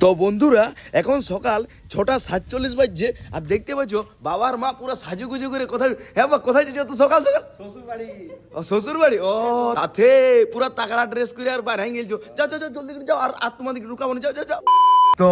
তো বন্ধুরা এখন সকাল 6:47 বাজছে আর দেখতে পাচ্ছ বাবার মা পুরো সাজুগুজু করে কোথায় হ্যাঁ বা কোথায় যাচ্ছ তো সকাল সকাল শ্বশুর বাড়ি ও তাতে পুরো তাকড়া ড্রেস করে আর বাইরে গেলছো যাও যাও যাও জলদি করে যাও আর তোমাদের রুকাবো না যাও যাও যাও। তো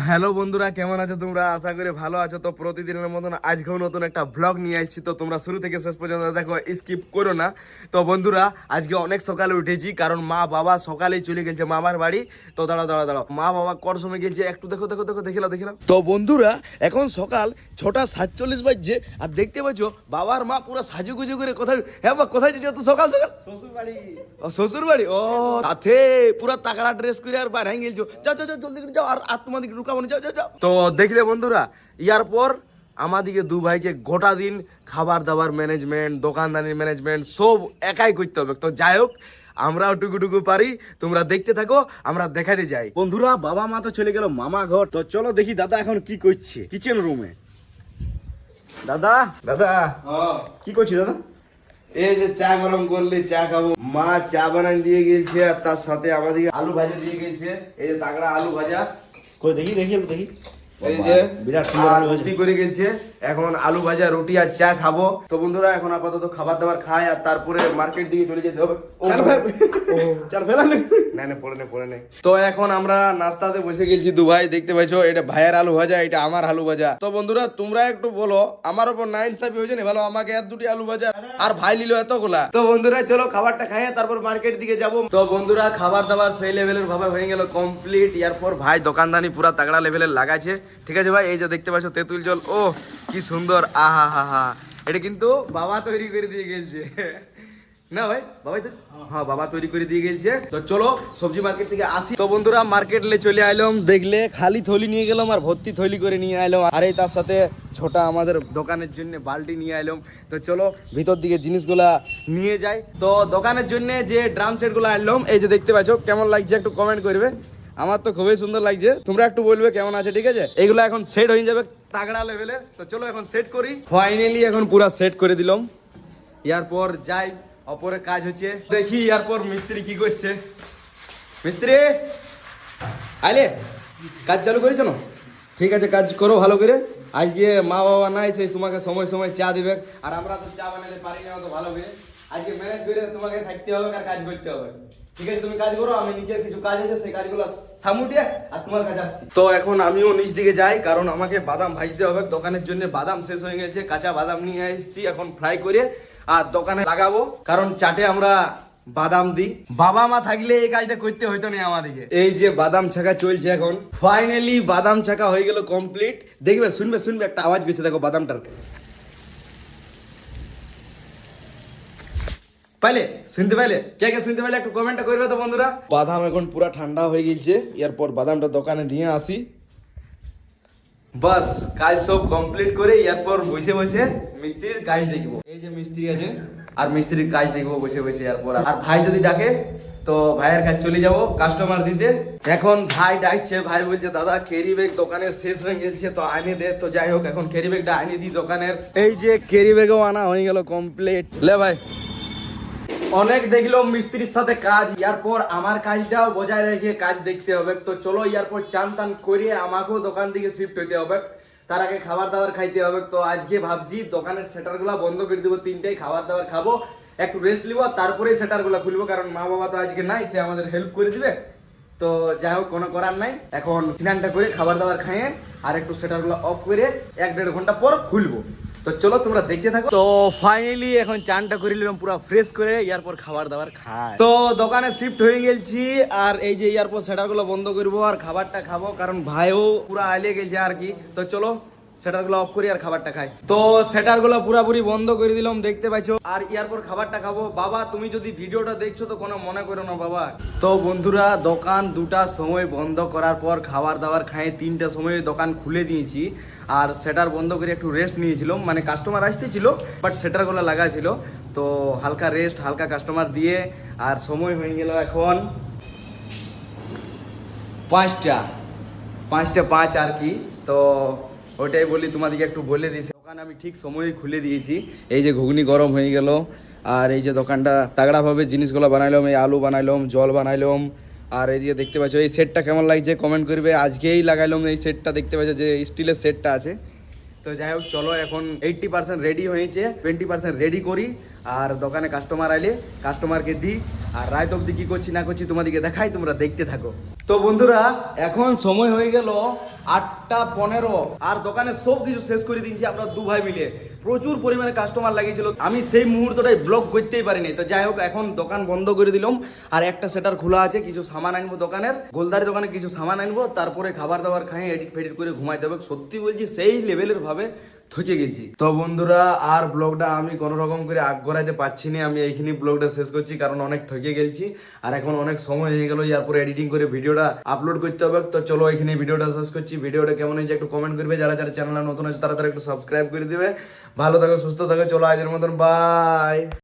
হ্যালো বন্ধুরা, কেমন আছো তোমরা? আশা করি ভালো আছো। তো প্রতিদিনের মতন আজকেও নতুন একটা ব্লগ নিয়ে আসছি, তো তোমরা শুরু থেকে শেষ পর্যন্ত দেখো, স্কিপ করো না। তো বন্ধুরা আজকে অনেক সকালে উঠেছি কারণ মা বাবা সকালেই চলে গেছে মামার বাড়ি। তো দাঁড়াও দাঁড়াও দাঁড়াও, মা বাবা কর সময় গেছে একটু দেখো দেখো দেখো দেখিলাম দেখিলাম। তো বন্ধুরা এখন সকাল 6:47 বাজছে আর দেখতে পাচ্ছ বাবার মা পুরো সাজুগুজু করে কোথায় হ্যাঁ বা কোথায় যাচ্ছ তো সকাল সকাল? শ্বশুর বাড়ি ও তাতে পুরো তাকড়া ড্রেস করে আর বাইরে গেলছো যাও যাও যাও জলদি করে যাও আর তোমাদের রুকাবো না যাও যাও যাও। তো দেখলে বন্ধুরা ইয়ার পর আমাদিকে দু ভাইকে গোটা দিন খাবার দাবার ম্যানেজমেন্ট, দোকানদারির ম্যানেজমেন্ট সব একাই করতে হবে। তো যাই হোক, আমরাও টুকুটুকু পারি, তোমরা দেখতে থাকো, আমরা দেখাতে যাই। বন্ধুরা বাবা মা তো চলে গেল মামা ঘর, তো চলো দেখি দাদা এখন কি করছে কিচেন রুমে। দাদা দাদা কি করছি দাদা? এই যে চা গরম করলে চা খাবো, মা চা বানাই দিয়ে গেছে আর তার সাথে আমাদেরকে আলু ভাজা দিয়ে গেছে। এই যে তাগড়া আলু ভাজা, কই দেখি দেখি দেখি, এই যে বিরাট সুন্দর আর আলু ভাজা। রুটি করে গেছে। এখন আলু ভাজা রুটি আর চা খাবো। তো বন্ধুরা এখন আপাতত খাবার দাবার খাই আর তারপরে মার্কেট দিকে চলে যেতে হবে। চল ফেলা না না পড়ে নেই। তো এখন আমরা নাস্তাতে বসে গেছি দুভাই, দেখতে পাইছো এটা ভাইয়ের আলু ভাজা, এটা আমার আলু ভাজা। তো বন্ধুরা তোমরা একটু বলো আমার উপর না ইনসাফি হয়েছে না? ভালো আমাকে এত দুটি আলু ভাজা আর ভাই নিল এতগুলা। তো বন্ধুরা চলো খাবারটা খাইয়ে তারপর মার্কেট দিকে যাবো। তো বন্ধুরা খাবার দাবার সেই লেভেলের ভাবে হয়ে গেল কমপ্লিট। এরপর ভাই দোকানদানি পুরা তাগড়া লেভেলের লাগাচ্ছে। ঠিক আছে ভাই, এই যে দেখতে পাচ্ছ তেঁতুল জল, ও কি সুন্দর, আহা হা হা। এটা কিন্তু বাবা তৈরি করে দিয়ে গেছে না ভাই? বাবাই তো হ্যাঁ বাবা তৈরি করে দিয়ে গেছে। তো চলো সবজি মার্কেট থেকে আসি। তো বন্ধুরা মার্কেট লে চলে আইলাম, দেখলে খালি থলি নিয়ে গেলাম আর ভর্তি থলি করে নিয়ে আইলাম। আর এই তার সাথে ছোটা আমাদের দোকানের জন্য বালতি নিয়ে আইলাম। তো চলো ভিতর দিকে জিনিসগুলা নিয়ে যাই। তো দোকানের জন্য যে ড্রাম সেট গুলো আনলাম, এই যে দেখতে পাচ্ছ, কেমন লাগছে একটু কমেন্ট করবে। আমার তো খুবই সুন্দর লাগছে, তোমরা একটু বলবে কেমন আছে। ঠিক আছে, এগুলো এখন সেট হয়ে যাবে তাগড়া লেভেলের। তো চলো এখন সেট করি। ফাইনালি এখন পুরো সেট করে দিলাম। এরপর যাই অপরে কাজ হচ্ছে, দেখি এরপর মিস্ত্রি কি করছে। মিস্ত্রি আইলে কাজ চালু করেছো না? ঠিক আছে, কাজ করো ভালো করে। আজকে মা বাবা নাই, সেই তোমাকে সময় সময় চা দিবে আর আমরা তো চা বানাতে পারি না তো ভালো করে। আজকে ম্যানেজ করে তোমাকে থাকতে হবে আর কাজ করতে হবে। ঠিক আছে, তুমি কাজ করো, আমি নিচের কিছু কাজ আছে সেই কাজগুলো সামুটিয়ে আর তোমার কাছে আসছি। তো এখন আমিও নিচ দিকে যাই কারণ আমাকে বাদাম ভাজতে হবে। দোকানের জন্য বাদাম শেষ হয়ে গেছে, কাঁচা বাদাম নিয়ে এসেছি, এখন ফ্রাই করে আর দোকানে লাগাবো কারণ চাটে আমরা বাদাম দিই। বাবা মা থাকলে এই কাজটা করতে হইতো না আমাদেরকে। এই যে বাদাম ছাকা চলছে এখন, ফাইনালি বাদাম ছাকা হয়ে গেল কমপ্লিট। দেখবে শুনবে শুনবে একটা আওয়াজ করছে, দেখো বাদামটার পাইলে শুনতে পাইলে, কে কে শুনতে পাইলে একটু কমেন্টটা করবে তো বন্ধুরা। বাদাম এখন পুরো ঠান্ডা হয়ে গেছে, এরপর বাদামটা দোকানে দিয়ে আসি। বাস কাজ সব কমপ্লিট করে এরপর বসে বসে মিস্ত্রির কাজ দেখবো। এই যে মিস্ত্রি আছে আর মিস্ত্রির কাজ দেখবো বসে বসে। এরপর আর ভাই যদি ডাকে তো ভাইয়ের কাজ চলে যাব কাস্টমার দিতে। এখন ভাই ডাকছে, ভাই বলছে দাদা ক্যারি ব্যাগ দোকানে শেষ হয়ে গেছে তো আনে দে। তো যাই হোক এখন ক্যারি ব্যাগটা আনি দিই দোকানের। এই যে ক্যারি ব্যাগও আনা হয়ে গেল কমপ্লিট। লে ভাই, অনেক দেখলাম মিস্ত্রির সাথে কাজ, এরপর আমার কাজটাও বজায় রেখে কাজ দেখতে হবে। তো চলো এরপর চান টান করে আমাকেও দোকান থেকে শিফট হইতে হবে, তার আগে খাবার দাবার খাইতে হবে। তো আজকে ভাবছি দোকানের সেটারগুলো বন্ধ করে দেবো, 3টায় খাবার দাবার খাবো, একটু রেস্ট নিবো, তারপরেই সেটারগুলো খুলবো কারণ মা বাবা তো আজকে নাই, সে আমাদের হেল্প করে দিবে। তো যাই হোক কোনো করার নাই, এখন স্নানটা করে খাবার দাবার খাইয়ে আর একটু সেটারগুলো অফ করে 1-1.5 ঘন্টা পর খুলবো। তো চলো তোমরা দেখতে থাকো। তো ফাইনালি এখন চানটা করে নিলাম পুরো ফ্রেশ করে, এরপর খাবার দাবার খাই। তো দোকানে শিফট হয়ে গেছি আর এই যে এরপর সেটারগুলো বন্ধ করবো আর খাবারটা খাবো কারণ ভাইও পুরো আইলে গেছে আর কি। তো চলো সেটারগুলো অফ করি আর খাবারটা খাই। তো সেটারগুলো পুরোপুরি বন্ধ করে দিলাম, দেখতে পাইছো। আর এরপর খাবারটা খাবো। বাবা তুমি যদি ভিডিওটা দেখছো তো কোনো মনে করো না বাবা। তো বন্ধুরা দোকান 2টার সময় বন্ধ করার পর খাবার দাবার খাই 3টার সময় দোকান খুলে দিয়েছি আর সেটার বন্ধ করে একটু রেস্ট নিয়েছিলাম, মানে কাস্টমার আসতেছিল বাট সেটারগুলো লাগা ছিল। তো হালকা রেস্ট হালকা কাস্টমার দিয়ে আর সময় হয়ে গেল এখন 5টা আর কি। তো ওটাই বলি তোমাদেরকে একটু বলে দিয়েছি, দোকান আমি ঠিক সময়ে খুলে দিয়েছি। এই যে ঘুগনি গরম হয়ে গেল আর এই যে দোকানটা তাগড়াভাবে জিনিসগুলো বানাইলাম, এই আলু বানাইলাম, জল বানাইলাম আর এইদিকে দেখতে পাচ্ছ এই সেটটা কেমন লাগছে কমেন্ট করবে। আজকেই লাগাইলাম এই সেটটা, দেখতে পাচ্ছ যে স্টিলের সেটটা আছে। তো যাই হোক চলো, এখন 80% রেডি হয়েছে, 20% রেডি করি আর দোকানে কাস্টমার আইলে কাস্টমারকে দিই। আর রাত অবধি কি করছি না করছি তোমাদেরকে দেখাই, তোমরা দেখতে থাকো। তো বন্ধুরা এখন সময় হয়ে গেল 8:15 আর দোকানে সব কিছু শেষ করে দিয়েছি আমরা দু ভাই মিলে। প্রচুর পরিমাণে কাস্টমার লাগিয়েছিল, আমি সেই মুহূর্তটাই ব্লগ করতেই পারিনি। তো যাই হোক এখন দোকান বন্ধ করে দিলাম আর একটা সেটার খোলা আছে, কিছু সামান আনবো দোকানের, গোলদারি দোকানে কিছু সামান আনবো, তারপরে খাবার দাবার খাই এডিট ফেডিট করে ঘুমাইতে হবে। সত্যি বলছি সেই লেভেলের ভাবে থকে গেছি। তো বন্ধুরা আর ব্লগটা আমি কোনো রকম করে আগ করাইতে পারছি না, আমি এইখানে ব্লগটা শেষ করছি কারণ অনেক থকে গেছি আর এখন অনেক সময় হয়ে গেল, এরপরে এডিটিং করে ভিডিওটা আপলোড করতে হবে। তো চলো এখানে ভিডিওটা শেষ করছি। ভিডিওটা কেমন হয়েছে একটু কমেন্ট করবে, যারা যারা চ্যানেলে নতুন আছে তারা তারা একটু সাবস্ক্রাইব করে দিবে। ভালো থাকো, সুস্থ থাকো, চলো আজকের মতন বাই।